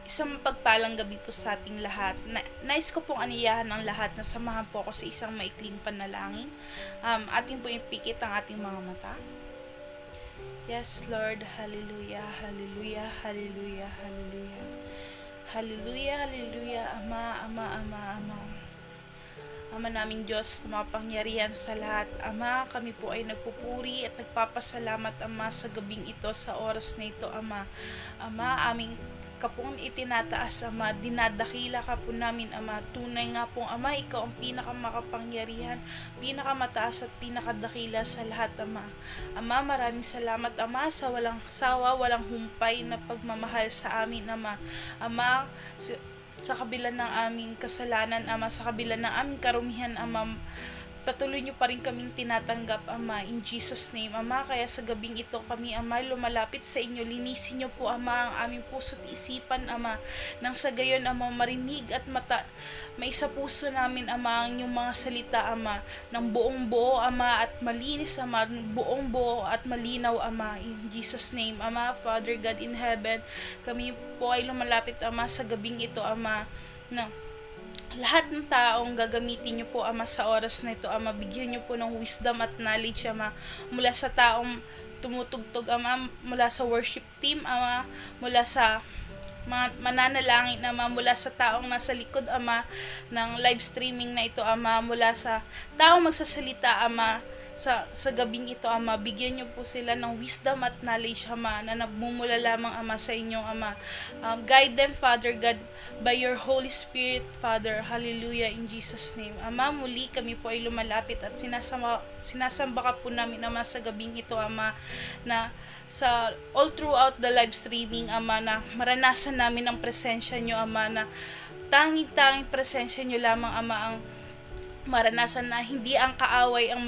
Isang mapagpalang gabi po sa ating lahat. Nais ko pong aniyahan ng lahat na samahan po ako sa isang maikling panalangin. Ating po ipikit ang ating mga mata. Yes, Lord. Hallelujah, hallelujah, hallelujah, hallelujah. Hallelujah, hallelujah. Ama, Ama, Ama, Ama. Ama naming Diyos na mapangyarihan sa lahat. Ama, kami po ay nagpupuri at nagpapasalamat, Ama, sa gabing ito, sa oras na ito, Ama. Ama, aming kapong itinataas, Ama, dinadakila ka po namin, Ama. Tunay nga pong, Ama, ikaw ang pinakamakapangyarihan, pinakamataas at pinakadakila sa lahat, Ama. Ama, maraming salamat, Ama, sa walang sawa, walang humpay na pagmamahal sa amin, Ama. Ama, sa kabila ng aming kasalanan, Ama, sa kabila ng aming karumihan, Ama, patuloy niyo pa rin kaming tinatanggap, Ama, in Jesus name, Ama. Kaya sa gabing ito kami, Ama, lumalapit sa inyo. Linisin niyo po, Ama, ang aming puso't isipan, Ama, nang sa gayon, Ama, marinig at maisa puso namin, Ama, ang inyong mga salita, Ama, ng buong buo, Ama, at malinis, Ama, buong buo at malinaw, Ama, in Jesus name, Ama. Father God in heaven, kami po ay lumalapit, Ama, sa gabing ito, Ama, na lahat ng taong gagamitin niyo po, Ama, sa oras na ito, Ama, bigyan niyo po ng wisdom at knowledge, Ama, mula sa taong tumutugtog, Ama, mula sa worship team, Ama, mula sa mananalangin, Ama, mula sa taong nasa likod, Ama, ng live streaming na ito, Ama, mula sa taong magsasalita, Ama, sa gabing ito, Ama, bigyan niyo po sila ng wisdom at knowledge, Ama, na nagmumula lamang, Ama, sa inyong, Ama. Guide them, Father God, by your Holy Spirit, Father. Hallelujah, in Jesus name. Ama, muli kami po ay lumalapit at sinasamba ka po namin, Ama, sa gabing ito, Ama, na sa all throughout the live streaming, Ama, na maranasan namin ang presensya nyo, Ama, na tanging presensya nyo lamang, Ama, ang maranasan, na hindi ang kaaway ang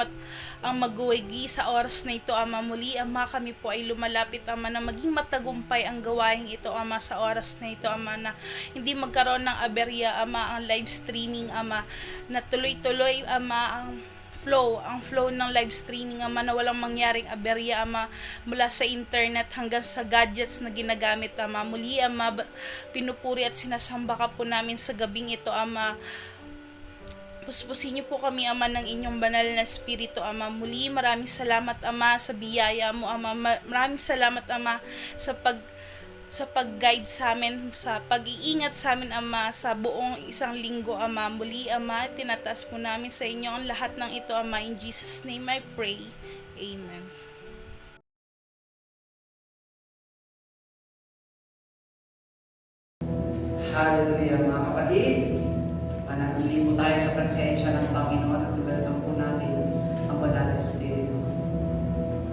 magwagi sa oras na ito, Ama. Muli, Ama, kami po ay lumalapit, Ama, na maging matagumpay ang gawain ito, Ama, sa oras na ito, Ama, na hindi magkaroon ng aberya, Ama, ang live streaming, Ama, na tuloy-tuloy, Ama, ang flow ng live streaming, Ama, na walang mangyaring aberya, Ama, mula sa internet hanggang sa gadgets na ginagamit, Ama. Muli, Ama, pinupuri at sinasamba ka po namin sa gabing ito, Ama. Puspusin niyo po kami, Ama, ng inyong banal na espiritu, Ama. Muli, maraming salamat, Ama, sa biyaya mo, Ama. Maraming salamat, Ama, sa pag-guide sa amin, sa pag-iingat sa amin, Ama, sa buong isang linggo, Ama. Muli, Ama, tinataas po namin sa inyo ang lahat ng ito, Ama. In Jesus' name I pray. Amen. Hallelujah, mga kapatid. Manatili po tayo sa presensya ng Panginoon at welcome po natin ang banal na Espiritu.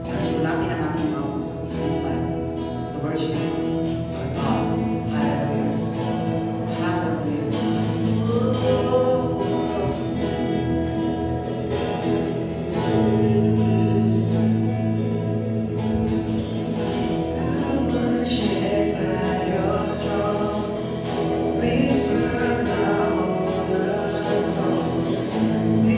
Sabi po natin ang ating mga pusong isipan to worship our God. Hallelujah. Hallelujah. We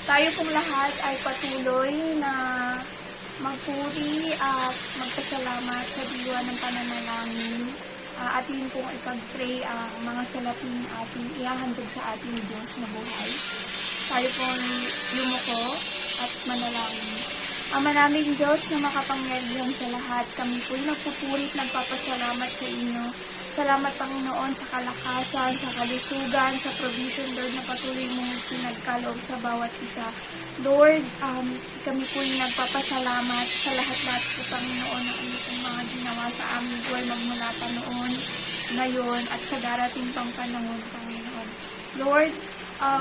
Tayo pong lahat ay patuloy na magpuri at magpasalamat sa diwa ng pananalangin. Atin pong ipag-pray ang mga salapin ating ihahandog sa ating Diyos na buhay. Tayo pong lumuko at manalangin. Ama naming Diyos na makapangyarihan sa lahat, kami po'y nagpupuri at nagpapasalamat sa inyo. Salamat, Panginoon, sa kalakasan, sa kalusugan, sa provision, Lord, na patuloy mong pinagkaloob sa bawat isa. Lord, kami po'y nagpapasalamat sa lahat-lahat po, Panginoon, ng inyong mga ginawa sa amin, Lord, magmula pa noon, ngayon, at sa darating pang panahon, Panginoon. Lord,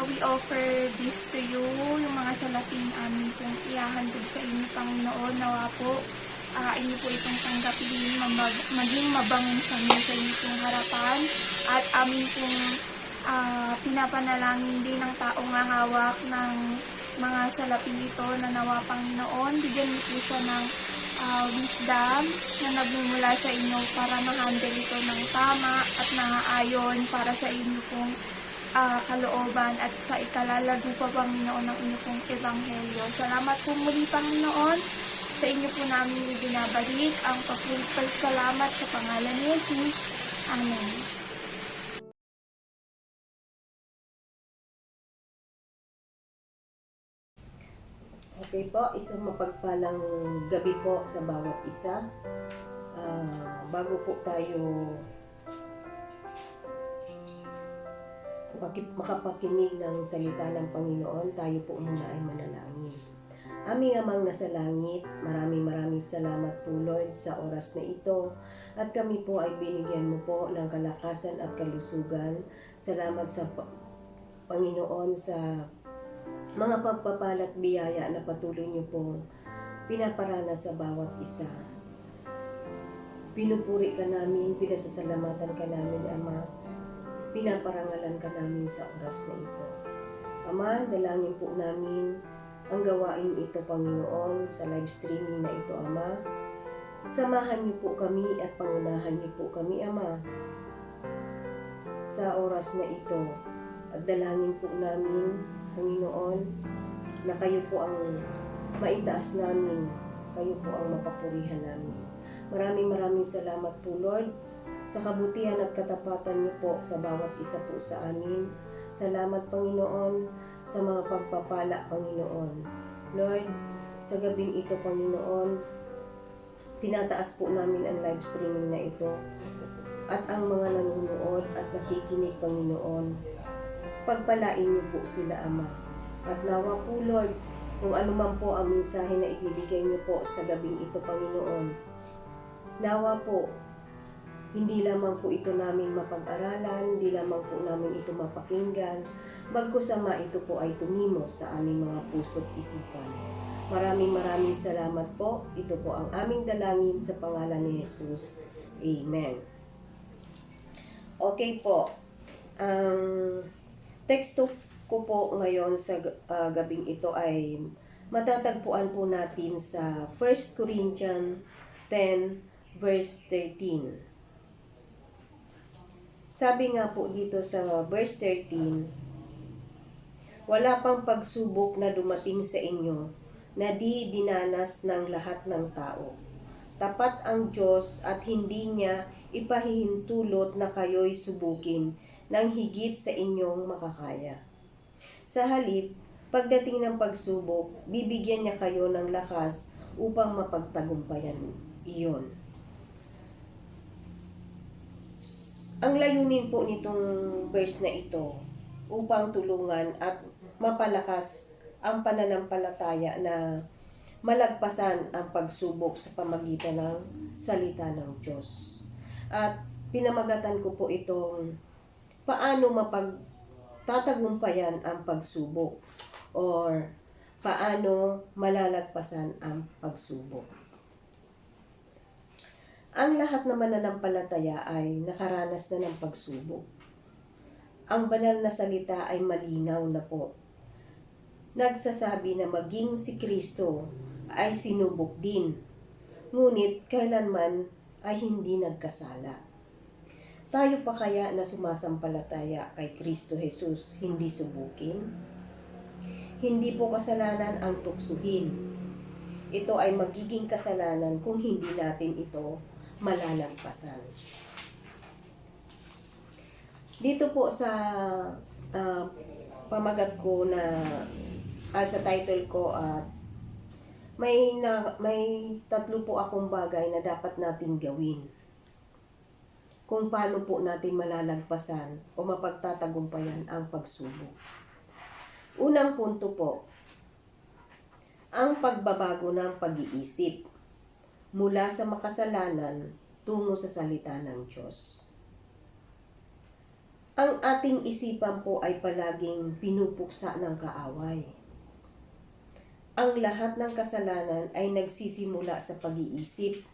we offer this to you, yung mga salapin amin pong ihahandog sa inyo, Panginoon, nawa po, inyo po itong tanggapin, maging mabangong sa inyo pong harapan, at amin pong pinapanalangin din ng taong hawak ng mga salapin ito na nawa, Panginoon, bigyan niyo po siya ng wisdom na nagmumula sa inyo para ma-handle ito ng tama at naaayon para sa inyo pong kalooban at sa ikalalago pa, Panginoon, ng inyo pong ebanghelyo. Salamat po muli, Panginoon. Sa inyo po namin ibinabalik ang pagpasalamat sa pangalan ni Jesus. Amen. Okay po, isang mapagpalang gabi po sa bawat isa. Bago po tayo makapakinig ng salita ng Panginoon, tayo po muna ay manalangin. Aming Amang nasa langit, maraming salamat po, Lord, sa oras na ito. At kami po ay binigyan mo po ng kalakasan at kalusugan. Salamat sa Panginoon sa mga pagpapalat biyaya na patuloy niyo pong pinaparana sa bawat isa. Pinupuri ka namin, pinasasalamatan ka namin, Ama. Pinaparangalan ka namin sa oras na ito. Ama, dalangin po namin ang gawain ito, Panginoon, sa live streaming na ito, Ama. Samahan niyo po kami at pangunahan niyo po kami, Ama, sa oras na ito. At dalangin po namin, Panginoon, na kayo po ang maitaas namin, kayo po ang mapapurihan namin. Maraming salamat po, Lord, sa kabutihan at katapatan niyo po sa bawat isa po sa amin. Salamat, Panginoon, sa mga pagpapala, Panginoon. Lord, sa gabing ito, Panginoon, tinataas po namin ang live streaming na ito at ang mga nanonood at nakikinig, Panginoon. Pagpalain niyo po sila, Ama. At nawa po, Lord, kung ano man po ang mensahe na ibibigay niyo po sa gabing ito, Panginoon, nawa po, hindi lamang po ito namin mapag-aralan, hindi lamang po namin ito mapakinggan, bagkus, Ama, ito po ay tumimo sa aming mga puso't isipan. Maraming salamat po. Ito po ang aming dalangin sa pangalan ni Jesus. Amen. Okay po. Ang teksto ko po ngayon sa gabing ito ay matatagpuan po natin sa 1 Corinthians 10 verse 13. Sabi nga po dito sa verse 13, wala pang pagsubok na dumating sa inyo na di dinanas ng lahat ng tao. Tapat ang Diyos at hindi niya ipahihintulot na kayo'y subukin ng higit sa inyong makakaya. Sa halip, pagdating ng pagsubok, bibigyan niya kayo ng lakas upang mapagtagumpayan iyon. Ang layunin po nitong verse na ito upang tulungan at mapalakas ang pananampalataya na malagpasan ang pagsubok sa pamagitan ng salita ng Diyos. At pinamagatan ko po itong paano mapagtatagumpayan ang pagsubok or paano malalagpasan ang pagsubok. Ang lahat ng mananampalataya ay nakaranas na ng pagsubok. Ang banal na salita ay malinaw na po. Nagsasabi na maging si Kristo ay sinubok din, ngunit kailanman ay hindi nagkasala. Tayo pa kaya na sumasampalataya kay Kristo Jesus hindi subukin? Hindi po kasalanan ang tuksuhin. Ito ay magiging kasalanan kung hindi natin ito malalagpasan. Dito po sa pamagat ko na sa title ko at may tatlo po akong bagay na dapat nating gawin kung paano po natin malalagpasan o mapagtatagumpayan ang pagsubok. Unang punto po, ang pagbabago ng pag-iisip mula sa makasalanan tungo sa salita ng Diyos. Ang ating isipan po ay palaging pinupuksa ng kaaway. Ang lahat ng kasalanan ay nagsisimula sa pag-iisip.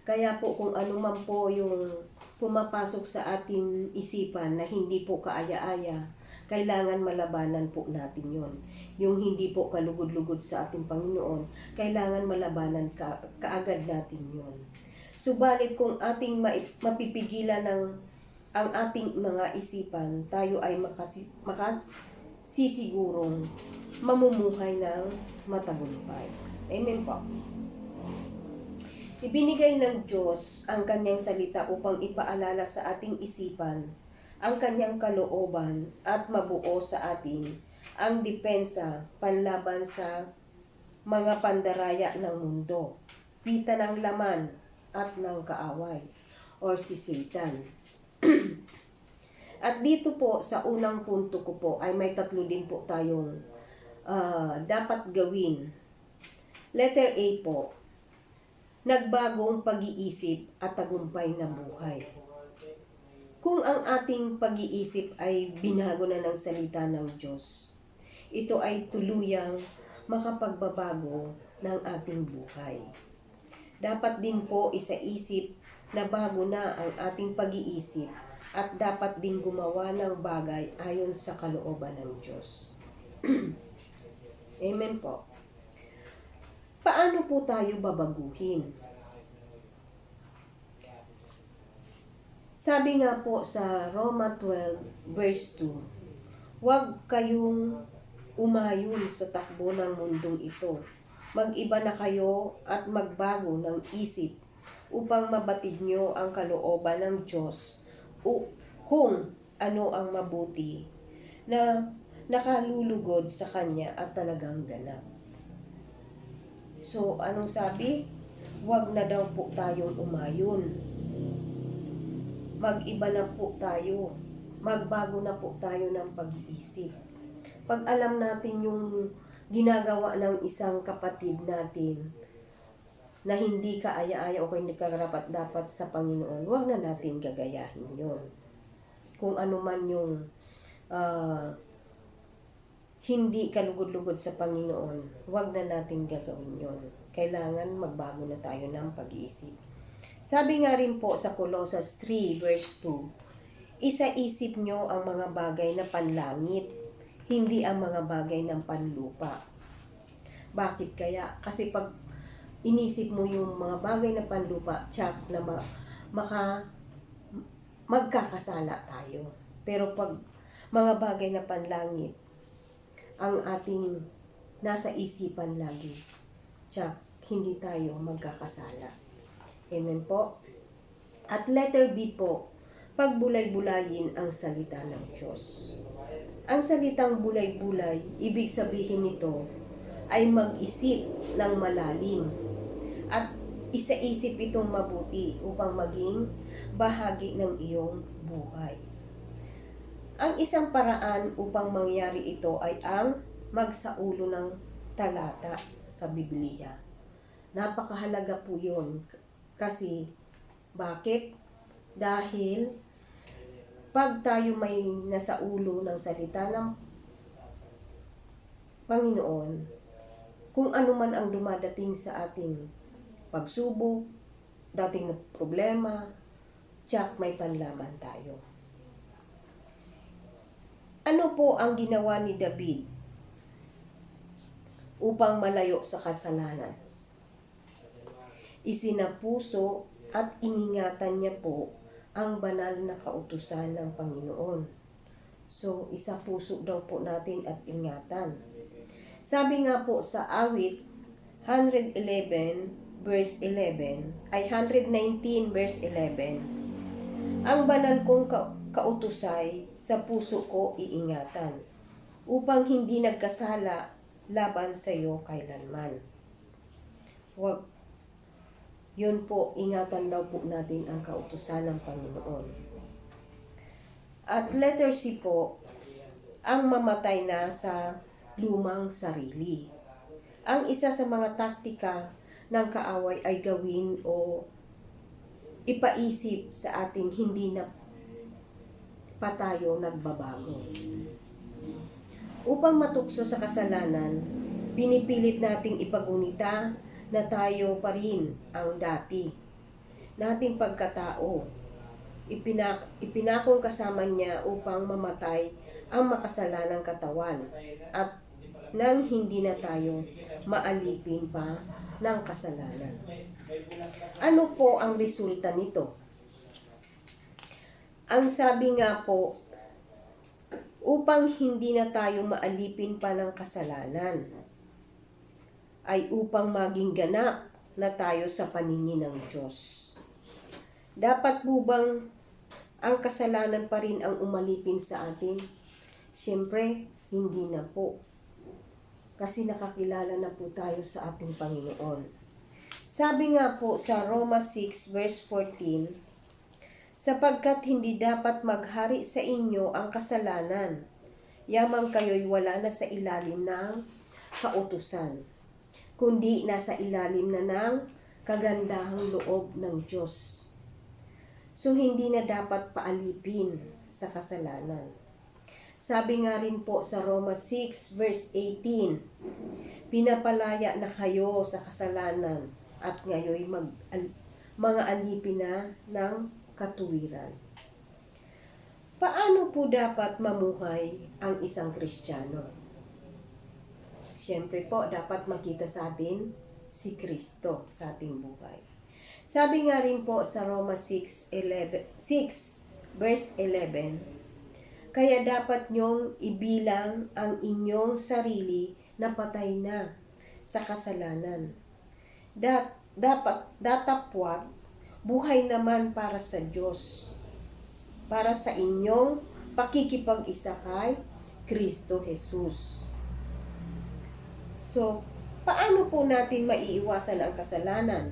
Kaya po kung ano man po yung pumapasok sa ating isipan na hindi po kaaya-aya, kailangan malabanan po natin yon. Yung hindi po kalugod-lugod sa ating Panginoon, kailangan malabanan kaagad natin yon. Subalit kung ating mapipigilan ang ating mga isipan, tayo ay makasisigurong mamumuhay ng matagumpay. Amen po. Ibinigay ng Diyos ang kanyang salita upang ipaalala sa ating isipan ang kanyang kalooban at mabuo sa atin ang depensa panlaban sa mga pandaraya ng mundo, pita ng laman at ng kaaway or si Satan. At dito po sa unang punto ko po ay may tatlo din po tayong dapat gawin. Letter A po, nagbagong pag-iisip at tagumpay na buhay. Kung ang ating pag-iisip ay binago na ng salita ng Diyos, ito ay tuluyang makapagbabago ng ating buhay. Dapat din po isaisip na bago na ang ating pag-iisip at dapat din gumawa ng bagay ayon sa kalooban ng Diyos. Amen po. Paano po tayo babaguhin? Sabi nga po sa Roma 12 verse 2, huwag kayong umayon sa takbo ng mundong ito. Mag-iba na kayo at magbago ng isip upang mabatid nyo ang kalooban ng Diyos o kung ano ang mabuti na nakalulugod sa Kanya at talagang ganap. So, anong sabi? Huwag na daw po tayong umayon. Mag-iba na po tayo. Magbago na po tayo ng pag-iisip. Pag alam natin yung ginagawa ng isang kapatid natin na hindi kaaya-aya o hindi karapat-dapat sa Panginoon, huwag na natin gagayahin yon. Kung ano man yung hindi kalugod-lugod sa Panginoon, huwag na natin gagawin yon. Kailangan magbago na tayo ng pag-iisip. Sabi nga rin po sa Colossus 3 verse 2, isaisip nyo ang mga bagay na panlangit, hindi ang mga bagay ng panlupa. Bakit kaya? Kasi pag inisip mo yung mga bagay na panlupa, tsak na magkakasala tayo. Pero pag mga bagay na panlangit, ang ating nasa isipan lagi, tsak hindi tayo magkakasala. Amen po. At letter B po, pagbulay-bulayin ang salita ng Diyos. Ang salitang bulay-bulay, ibig sabihin nito ay mag-isip ng malalim at isaisip itong mabuti upang maging bahagi ng iyong buhay. Ang isang paraan upang mangyari ito ay ang magsaulo ng talata sa Biblia. Napakahalaga po yun. Kasi, bakit? Dahil, pag tayo may nasa ulo ng salita ng Panginoon, kung ano man ang dumadating sa ating pagsubok, dating na problema, tsak may panlaban tayo. Ano po ang ginawa ni David upang malayo sa kasalanan? Isinapuso at iningatan niya po ang banal na kautusan ng Panginoon. So, isapuso daw po natin at ingatan. Sabi nga po sa awit 111 verse 11 ay 119 verse 11, ang banal kong kautusay sa puso ko iingatan, upang hindi nagkasala laban sa iyo kailanman. Wag, yun po, ingatan daw po natin ang kautusan ng Panginoon. At letter C po, ang mamatay na sa lumang sarili. Ang isa sa mga taktika ng kaaway ay gawin o ipaisip sa ating hindi na pa tayo nagbabago. Upang matukso sa kasalanan, pinipilit nating ipagunita na tayo pa rin ang dati nating pagkatao. Ipinakong kasama niya upang mamatay ang makasalanang katawan at nang hindi na tayo maalipin pa ng kasalanan. Ano po ang resulta nito? Ang sabi nga po, upang hindi na tayo maalipin pa ng kasalanan, ay upang maging ganap na tayo sa paningin ng Diyos. Dapat po bang ang kasalanan pa rin ang umalipin sa atin? Siyempre, hindi na po. Kasi nakakilala na po tayo sa ating Panginoon. Sabi nga po sa Roma 6 verse 14, sapagkat hindi dapat maghari sa inyo ang kasalanan, yamang kayo'y wala na sa ilalim ng kautusan, kundi nasa ilalim na ng kagandahang loob ng Diyos. So, hindi na dapat paalipin sa kasalanan. Sabi nga rin po sa Roma 6 verse 18, pinapalaya na kayo sa kasalanan at ngayon mga alipin na ng katuwiran. Paano po dapat mamuhay ang isang Kristiyano? Siyempre po, dapat makita sa atin si Kristo sa ating buhay. Sabi nga rin po sa Roma 6 verse 11, kaya dapat nyong ibilang ang inyong sarili na patay na sa kasalanan. Datapwat buhay naman para sa Diyos, para sa inyong pakikipag-isa kay Kristo Jesus. So, paano po natin maiiwasan ang kasalanan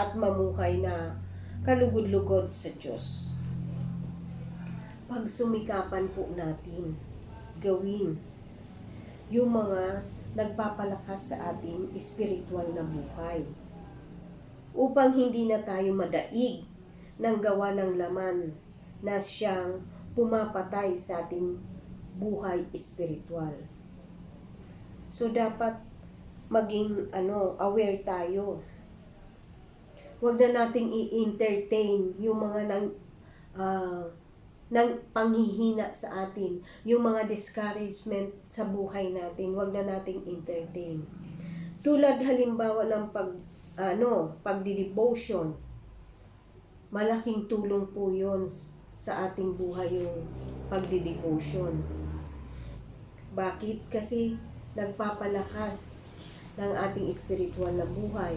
at mamuhay na kalugod-lugod sa Diyos? Pagsumikapan po natin gawin yung mga nagpapalakas sa ating espiritual na buhay upang hindi na tayo madaig ng gawa ng laman na siyang pumapatay sa ating buhay espiritual. So dapat maging aware tayo. Huwag na nating i-entertain yung mga ng panghihina sa atin, yung mga discouragement sa buhay natin, huwag na nating entertain. Tulad halimbawa ng pagdi-devotion, malaking tulong po yun sa ating buhay yung pagdi-devotion. Bakit? Kasi nagpapalakas ng ating spiritual na buhay.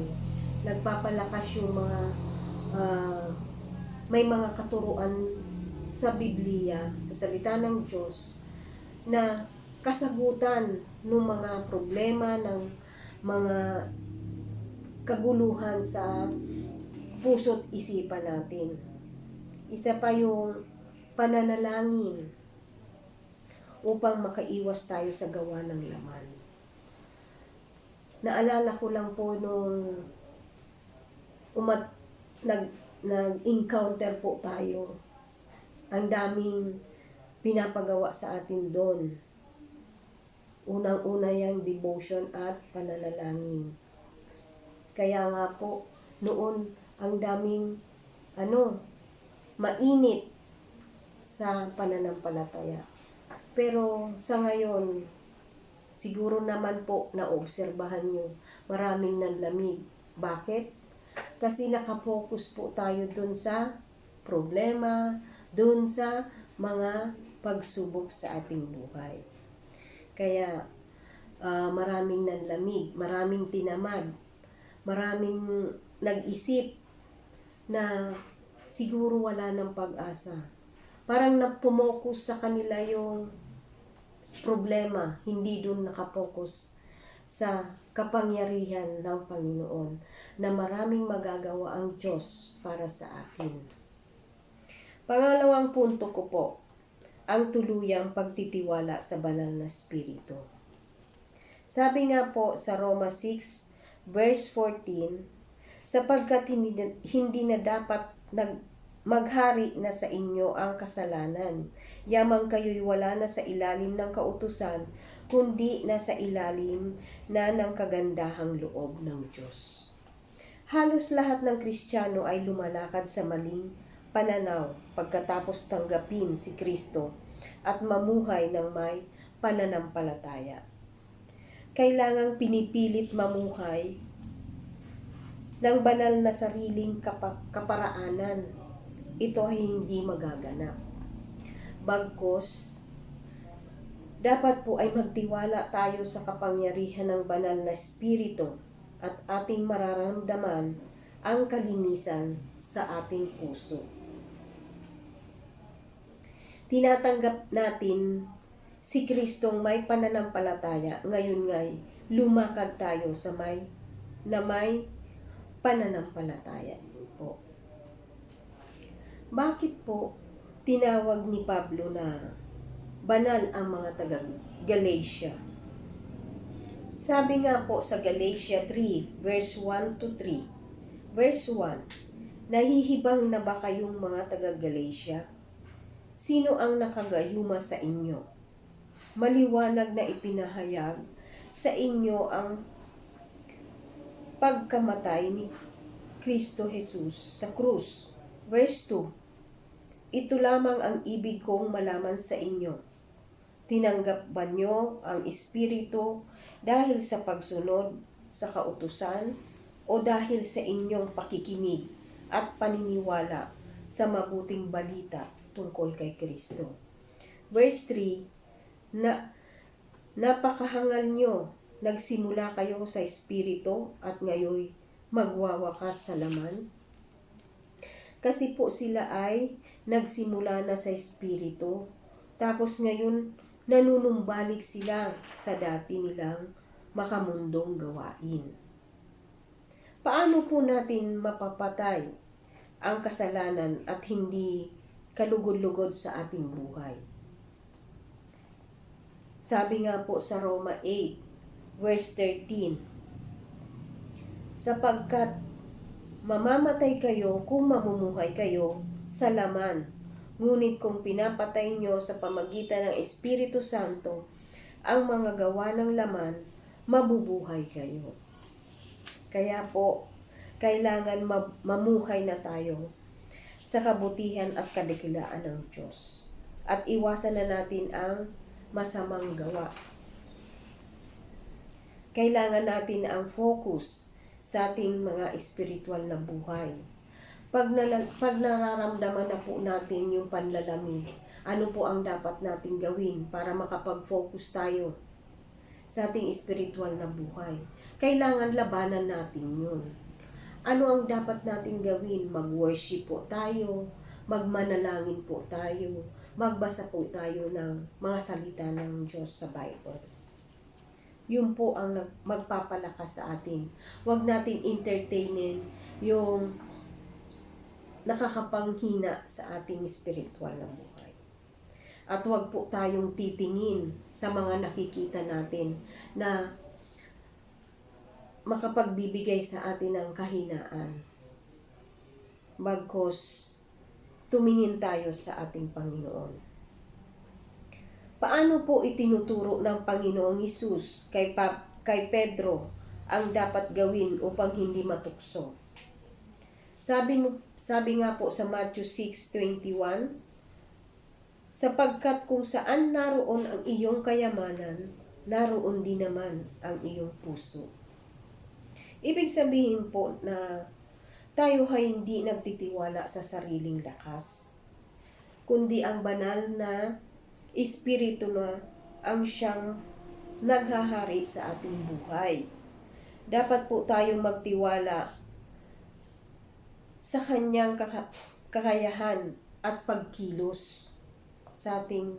Nagpapalakas yung mga may mga katuruan sa Biblia, sa salita ng Diyos, na kasagutan ng mga problema, ng mga kaguluhan sa puso't isipan natin. Isa pa yung pananalangin upang makaiwas tayo sa gawa ng laman. Naalala ko lang po nung nag-encounter po tayo. Ang daming pinapagawa sa atin doon. Unang-una yung devotion at pananalangin. Kaya nga po, noon ang daming mainit sa pananampalataya. Pero sa ngayon, siguro naman po naobserbahan nyo, maraming nanlamig. Bakit? Kasi nakapokus po tayo dun sa problema, dun sa mga pagsubok sa ating buhay. Kaya, maraming nanlamig, maraming tinamad, maraming nag-isip na siguro wala ng pag-asa. Parang napumokus sa kanila yung problema, hindi dun nakapokus sa kapangyarihan ng Panginoon na maraming magagawa ang Diyos para sa atin. Pangalawang punto ko po, ang tuluyang pagtitiwala sa banal na Espiritu. Sabi nga po sa Roma 6 verse 14, sapagkat hindi na dapat maghari na sa inyo ang kasalanan, yamang kayo'y wala na sa ilalim ng kautusan, kundi nasa ilalim na ng kagandahang loob ng Diyos. Halos lahat ng Kristiyano ay lumalakad sa maling pananaw pagkatapos tanggapin si Kristo at mamuhay ng may pananampalataya. Kailangang pinipilit mamuhay ng banal na sariling kaparaanan. Ito ay hindi magaganap. Bagkus, dapat po ay magtiwala tayo sa kapangyarihan ng banal na Espiritu at ating mararamdaman ang kalinisan sa ating puso. Tinatanggap natin si Kristong may pananampalataya, ngayon nga'y lumakad tayo sa may pananampalataya po. Bakit po tinawag ni Pablo na banal ang mga taga-Galatia? Sabi nga po sa Galatia 3, verse 1 to 3. Verse 1, nahihibang na ba kayong mga taga-Galatia? Sino ang nakagayuma sa inyo? Maliwanag na ipinahayag sa inyo ang pagkamatay ni Kristo Jesus sa krus. Verse 2, ito lamang ang ibig kong malaman sa inyo. Tinanggap ba nyo ang Espiritu dahil sa pagsunod sa kautusan o dahil sa inyong pakikinig at paniniwala sa mabuting balita tungkol kay Kristo? Verse 3, na napakahangal nyo, nagsimula kayo sa Espiritu at ngayon magwawakas sa laman? Kasi po sila ay nagsimula na sa Espiritu, tapos ngayon nanunumbalik sila sa dati nilang makamundong gawain. Paano po natin mapapatay ang kasalanan at hindi kalugod-lugod sa ating buhay? Sabi nga po sa Roma 8, verse 13, sapagkat mamamatay kayo kung mamumuhay kayo sa laman, ngunit kung pinapatay nyo sa pamagitan ng Espiritu Santo ang mga gawa ng laman, mabubuhay kayo. Kaya po, kailangan mamuhay na tayo sa kabutihan at kadakilaan ng Diyos. At iwasan na natin ang masamang gawa. Kailangan natin ang focus sa ating mga espiritual na buhay. Pag nararamdaman na po natin yung panlalamig, ano po ang dapat nating gawin para makapag-focus tayo sa ating espiritual na buhay? Kailangan labanan natin yun. Ano ang dapat nating gawin? Mag-worship po tayo, magmanalangin po tayo, magbasa po tayo ng mga salita ng Diyos sa Bible. Yun po ang magpapalakas sa atin. Huwag natin entertainin yung nakakapanghina sa ating spiritual na buhay. At huwag po tayong titingin sa mga nakikita natin na makapagbibigay sa atin ng kahinaan. Bagkus tumingin tayo sa ating Panginoon. Paano po itinuturo ng Panginoong Hesus kay Pedro ang dapat gawin upang hindi matukso? Sabi nga po sa Matthew 6:21, sapagkat kung saan naroon ang iyong kayamanan, naroon din naman ang iyong puso. Ibig sabihin po na tayo ay hindi nagtitiwala sa sariling lakas, kundi ang banal na Espiritu na ang siyang naghahari sa ating buhay. Dapat po tayong magtiwala sa kanyang kakayahan at pagkilos sa ating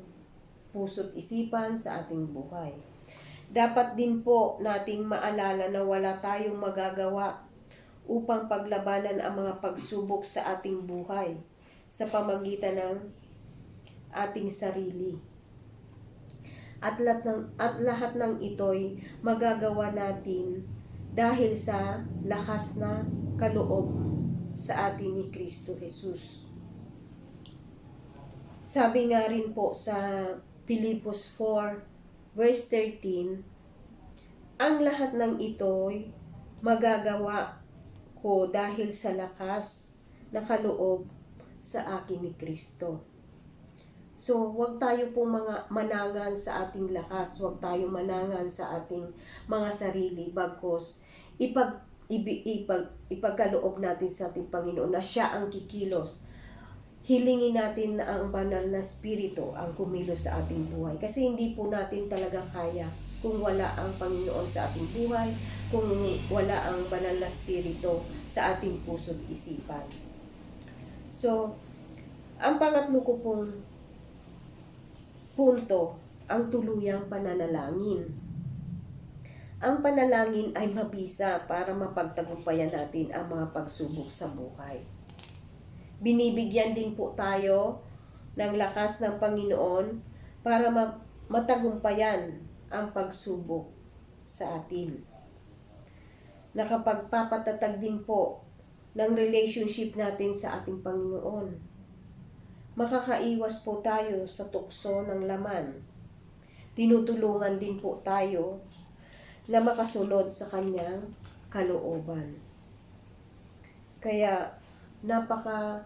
puso't isipan, sa ating buhay. Dapat din po nating maalala na wala tayong magagawa upang paglabanan ang mga pagsubok sa ating buhay sa pamagitan ng ating sarili. At lahat ng ito'y magagawa natin dahil sa lakas na kaloob sa atin ni Kristo Jesus. Sabi nga rin po sa Filipos 4 verse 13, ang lahat ng ito'y magagawa ko dahil sa lakas na kaloob sa akin ni Kristo. So, huwag tayo pong manangan sa ating lakas, huwag tayo manangan sa ating mga sarili, bagkus ipagkaloob natin sa ating Panginoon na siya ang kikilos. Hilingin natin na ang banal na Espiritu ang kumilos sa ating buhay. Kasi hindi po natin talaga kaya kung wala ang Panginoon sa ating buhay, kung wala ang banal na Espiritu sa ating puso't isipan. So, ang pangatlo ko pong punto, ang tuluyang pananalangin. Ang panalangin ay mabisa para mapagtagumpayan natin ang mga pagsubok sa buhay. Binibigyan din po tayo ng lakas ng Panginoon para matagumpayan ang pagsubok sa atin. Nakapagpapatatag din po ng relationship natin sa ating Panginoon. Makakaiwas po tayo sa tukso ng laman. Tinutulungan din po tayo na makasunod sa kanyang kalooban. Kaya napaka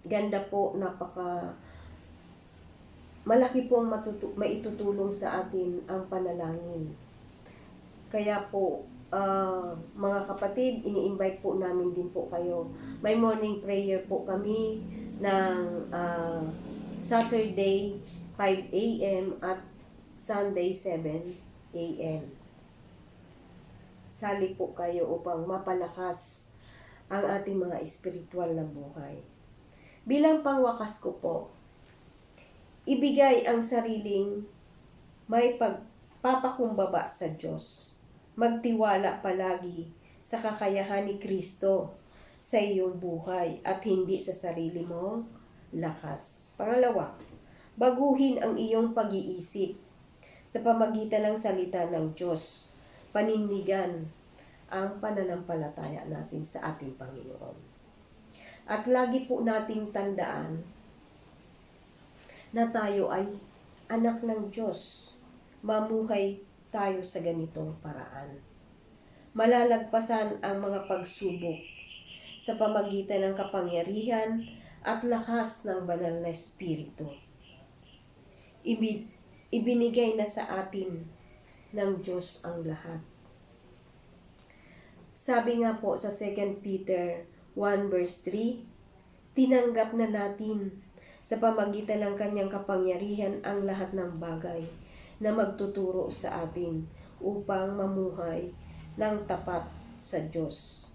ganda po, malaki pong maitutulong sa atin ang panalangin. Kaya po, mga kapatid, ini-invite po namin din po kayo. May morning prayer po kami ng Saturday 5 a.m. at Sunday 7 a.m. Sali po kayo upang mapalakas ang ating mga espiritual na buhay. Bilang pangwakas ko po, ibigay ang sariling may pagpapakumbaba sa Diyos. Magtiwala palagi sa kakayahan ni Kristo sa iyong buhay at hindi sa sarili mong lakas. Pangalawa, baguhin ang iyong pag-iisip sa pamagitan ng salita ng Diyos. Panindigan ang pananampalataya natin sa ating Panginoon. At lagi po nating tandaan na tayo ay anak ng Diyos. Mamuhay tayo sa ganitong paraan. Malalagpasan ang mga pagsubok sa pamagitan ng kapangyarihan at lakas ng banal na Espiritu. Ibinigay na sa atin ng Diyos ang lahat. Sabi nga po sa 2 Peter 1 verse 3, tinanggap na natin sa pamagitan ng kanyang kapangyarihan ang lahat ng bagay na magtuturo sa atin upang mamuhay ng tapat sa Diyos.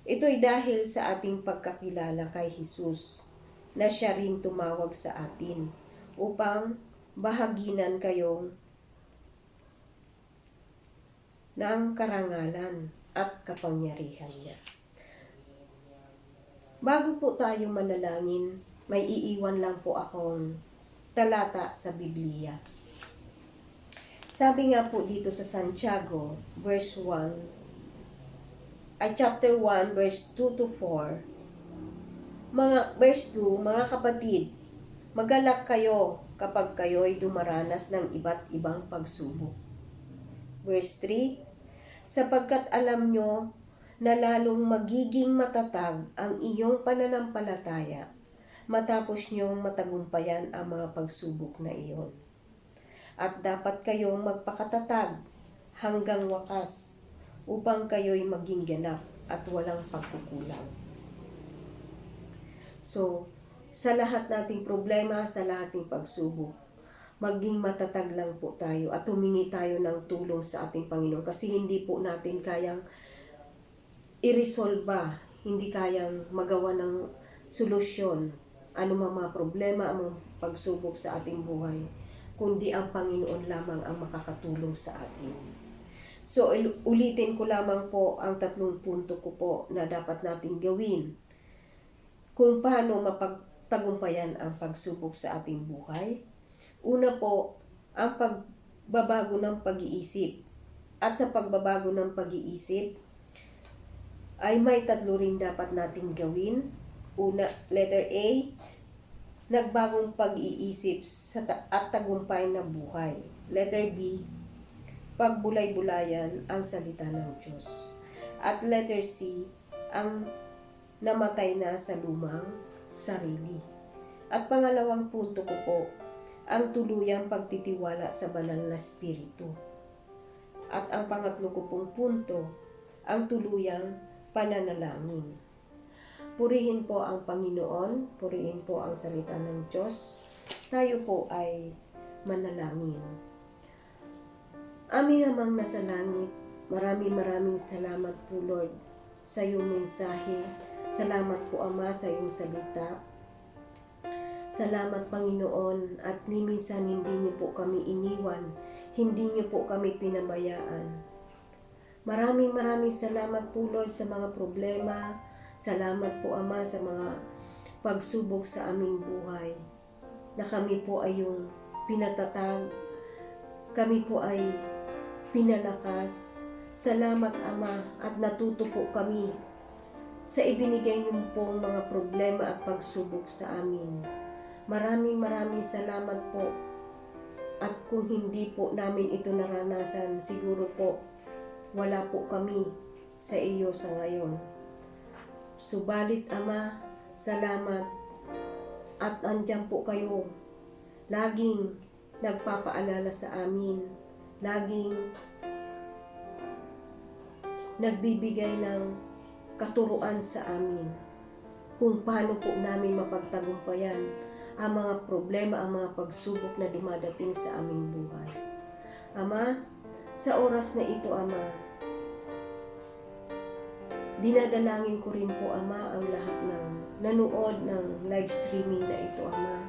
Ito'y dahil sa ating pagkakilala kay Jesus na siya rin tumawag sa atin upang bahaginan kayo ng karangalan at kapangyarihan niya. Bago po tayo manalangin, may iiwan lang po akong talata sa Biblia. Sabi nga po dito sa Santiago, chapter 1, verse 2 to 4. Verse 2, mga kapatid, magalak kayo kapag kayo'y dumaranas ng iba't ibang pagsubok. Verse 3, sapagkat alam nyo na lalong magiging matatag ang iyong pananampalataya matapos nyong matagumpayan ang mga pagsubok na iyon. At dapat kayong magpakatatag hanggang wakas upang kayo'y maging ganap at walang pagkukulang. So, sa lahat nating problema, sa lahat ng pagsubok, maging matatag lang po tayo at humingi tayo ng tulong sa ating Panginoon kasi hindi po natin kayang i-resolve, hindi kayang magawa ng solusyon anumang mga problema, ang mga pagsubok sa ating buhay, kundi ang Panginoon lamang ang makakatulong sa atin. So, ulitin ko lamang po ang 3 punto ko po na dapat natin gawin kung paano mapagtagumpayan ang pagsubok sa ating buhay. Una po, ang pagbabago ng pag-iisip. At sa pagbabago ng pag-iisip, ay may 3 rin dapat nating gawin. Una, letter A, nagbagong pag-iisip at tagumpay na buhay. Letter B, pagbulay-bulayan ang salita ng Diyos. At letter C, ang namatay na sa lumang sarili. At pangalawang punto ko po, ang tuluyang pagtitiwala sa banal na Espiritu. At ang pangatlo ko pong punto, ang tuluyang pananalangin. Purihin po ang Panginoon, purihin po ang salita ng Diyos. Tayo po ay manalangin. Aming Amang nasa langit, maraming salamat po Lord sa iyong mensahe. Salamat po Ama sa iyong salita. Salamat Panginoon at ni minsan hindi niyo po kami iniwan, hindi niyo po kami pinabayaan. Maraming salamat po Lord sa mga problema. Salamat po Ama sa mga pagsubok sa aming buhay. Na kami po ay yung pinatatag, kami po ay pinalakas. Salamat Ama at natuto po kami sa ibinigay niyo pong mga problema at pagsubok sa amin. Maraming salamat po. At kung hindi po namin ito naranasan, siguro po wala po kami sa iyo sa ngayon. Subalit Ama, salamat at andyan po kayo. Laging nagpapaalala sa amin. Laging nagbibigay ng katuruan sa amin kung paano po namin mapagtagumpayan ang mga problema, ang mga pagsubok na dumadating sa aming buhay. Ama, sa oras na ito, Ama, dinadalangin ko rin po, Ama, ang lahat ng nanood ng live streaming na ito, Ama.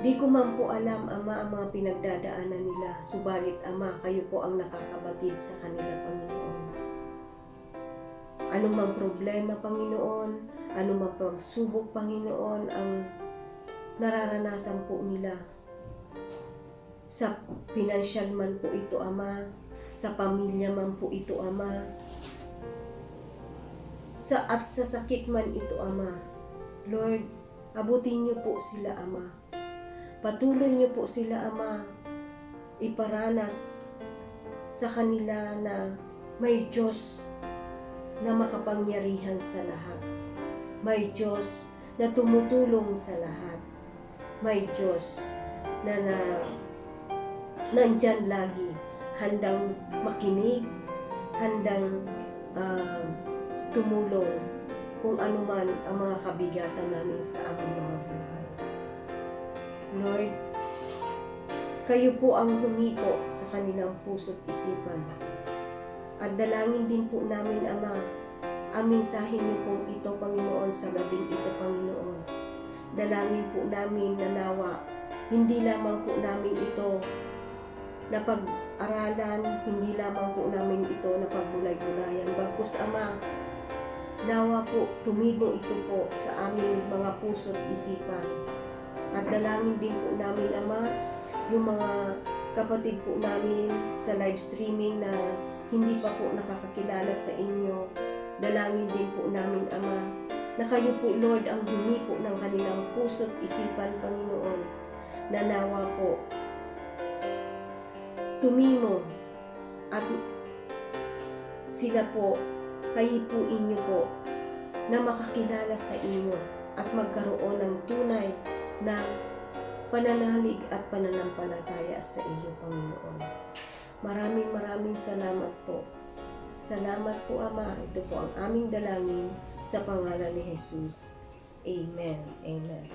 Di ko man po alam, Ama, ang mga pinagdadaanan nila, subalit, Ama, kayo po ang nakakabatid sa kanila, Panginoon. Anumang problema, Panginoon, anumang pagsubok, Panginoon, ang nararanasan po nila. Sa financial man po ito, Ama. Sa pamilya man po ito, Ama. At sa sakit man ito, Ama. Lord, abutin niyo po sila, Ama. Patuloy niyo po sila, Ama, iparanas sa kanila na may Diyos na makapangyarihan sa lahat. May Diyos na tumutulong sa lahat. May Diyos na nandyan lagi, handang makinig, handang tumulong kung ano man ang mga kabigatan namin sa aming mga buhay. Lord, kayo po ang humipo sa kanilang puso't isipan. At dalangin din po namin, Ama, ang mensahe niyo pong ito, Panginoon, sa gabing ito, Panginoon. Dalangin po namin na nawa, hindi lamang po namin ito na pag-aralan, hindi lamang po namin ito na pagbulay-bulayan. Bagkus, Ama, nawa po, tumibo ito po sa aming mga puso't isipan. At dalangin din po namin, Ama, yung mga kapatid po namin sa live streaming na hindi pa po nakakakilala sa inyo. Dalangin din po namin, Ama, na kayo po, Lord, ang humipo ng kanilang puso't isipan, Panginoon, na nawa po tumimo at sila po, kahipuin niyo po na makakilala sa inyo at magkaroon ng tunay na pananalig at pananampalataya sa iyo, Panginoon. Maraming salamat po. Salamat po, Ama. Ito po ang aming dalangin sa pangalan ni Jesus. Amen. Amen.